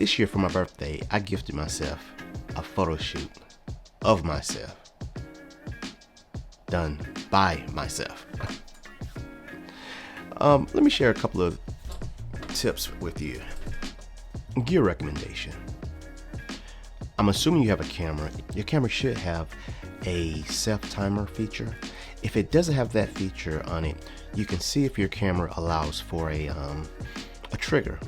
This year for my birthday, I gifted myself a photo shoot of myself, done by myself. Let me share a couple of tips with you. Gear recommendation. I'm assuming you have a camera. Your camera should have a self-timer feature. If it doesn't have that feature on it, you can see if your camera allows for a trigger,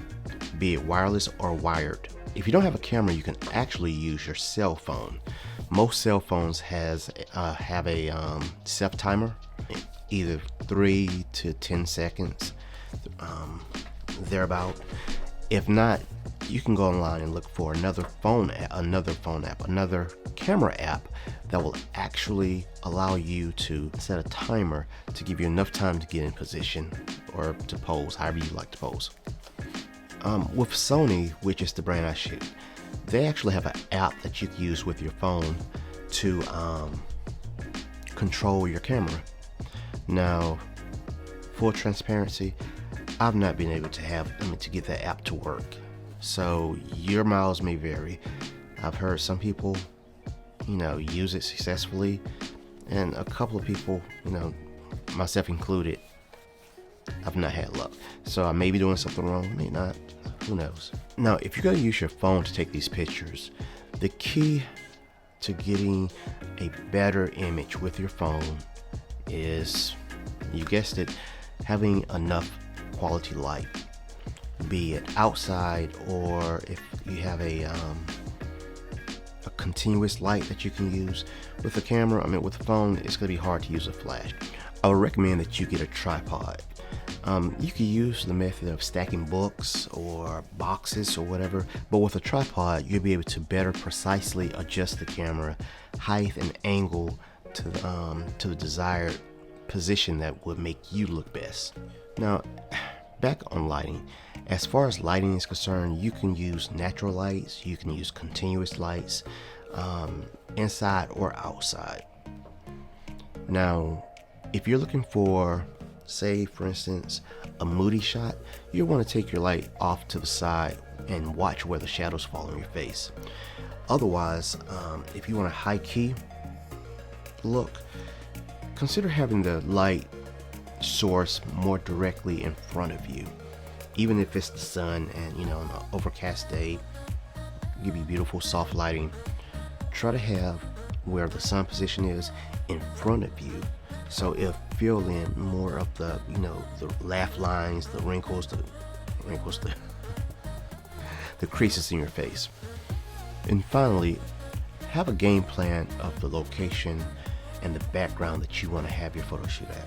be it wireless or wired. If you don't have a camera, you can actually use your cell phone. Most cell phones have a self-timer, either 3 to 10 seconds, thereabout. If not, you can go online and look for another camera app that will actually allow you to set a timer to give you enough time to get in position or to pose, however you like to pose. With Sony, which is the brand I shoot, they actually have an app that you can use with your phone to control your camera. Now, full transparency, I've not been able to get that app to work. So your miles may vary. I've heard some people, use it successfully, and a couple of people, myself included, I've not had luck. So I may be doing something wrong, may not, who knows. Now, if you're gonna use your phone to take these pictures, the key to getting a better image with your phone is, you guessed it, having enough quality light, be it outside or if you have a continuous light that you can use. With the camera, with the phone, it's going to be hard to use a flash. I would recommend that you get a tripod. You can use the method of stacking books or boxes or whatever, but with a tripod, you'll be able to better precisely adjust the camera height and angle to the desired position that would make you look best. Now, back on lighting. As far as lighting is concerned, you can use natural lights, you can use continuous lights, inside or outside. Now, if you're looking for, say for instance, a moody shot, you want to take your light off to the side and watch where the shadows fall on your face. Otherwise, if you want a high key look, consider having the light source more directly in front of you. Even if it's the sun and on an overcast day, give you beautiful soft lighting, try to have where the sun position is in front of you, so it'll fill in more of the the laugh lines, the wrinkles, the creases in your face. And finally, have a game plan of the location and the background that you want to have your photo shoot at.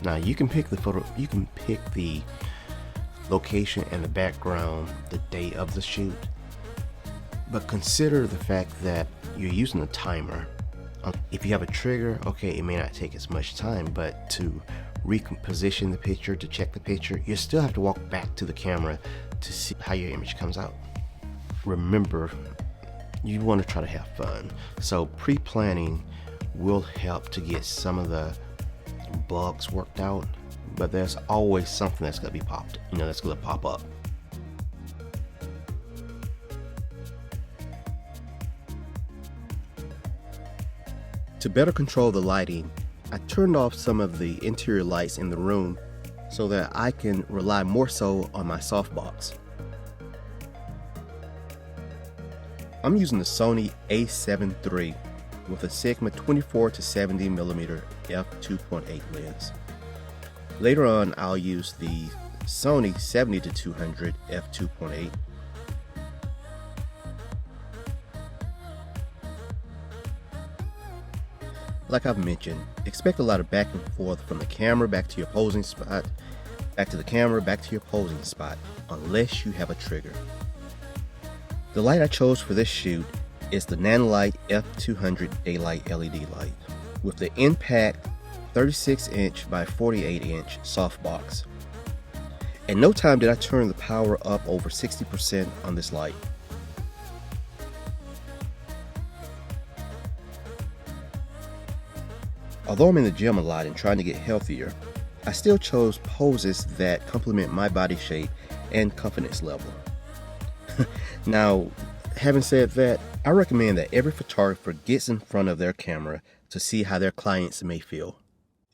Now, you can pick the location and the background the day of the shoot, but consider the fact that you're using a timer. If you have a trigger, okay, it may not take as much time, but to reposition the picture, to check the picture, you still have to walk back to the camera to see how your image comes out. Remember, you want to try to have fun, so pre-planning will help to get some of the bugs worked out, but there's always something that's going to be that's going to pop up. To better control the lighting, I turned off some of the interior lights in the room so that I can rely more so on my softbox. I'm using the Sony A7iii with a Sigma 24 to 70mm f2.8 lens. Later on, I'll use the Sony A7iii f2.8. Like I've mentioned, expect a lot of back and forth from the camera back to your posing spot, back to the camera, back to your posing spot, unless you have a trigger. The light I chose for this shoot is the Nanolite F200 Daylight LED light with the Impact 36-inch by 48-inch softbox. In no time did I turn the power up over 60% on this light. Although I'm in the gym a lot and trying to get healthier, I still chose poses that complement my body shape and confidence level. Now, having said that, I recommend that every photographer gets in front of their camera to see how their clients may feel.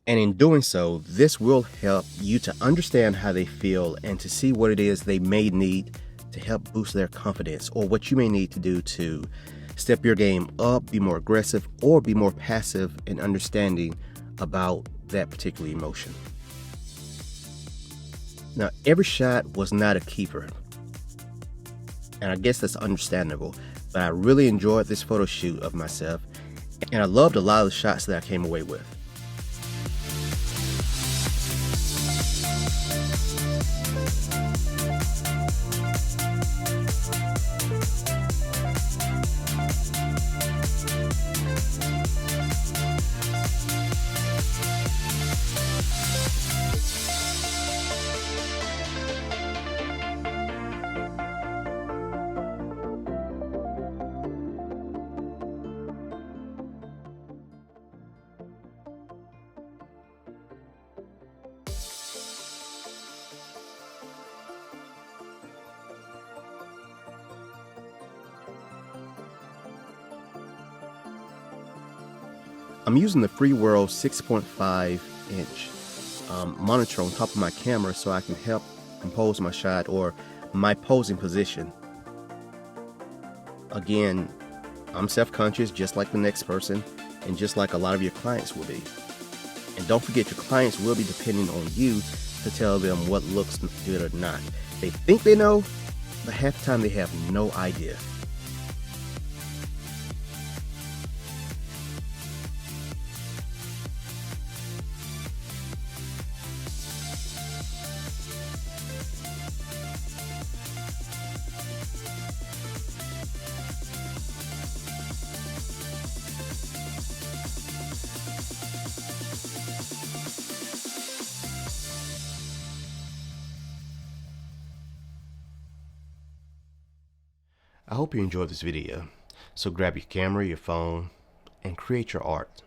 And in doing so, this will help you to understand how they feel and to see what it is they may need to help boost their confidence, or what you may need to do to step your game up, be more aggressive, or be more passive and understanding about that particular emotion. Now, every shot was not a keeper, and I guess that's understandable, but I really enjoyed this photo shoot of myself, and I loved a lot of the shots that I came away with. I'm using the Free World 6.5 inch monitor on top of my camera so I can help compose my shot or my posing position. Again, I'm self-conscious just like the next person and just like a lot of your clients will be. And don't forget, your clients will be depending on you to tell them what looks good or not. They think they know, but half the time they have no idea. I hope you enjoyed this video. So grab your camera, your phone, and create your art.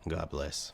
God bless.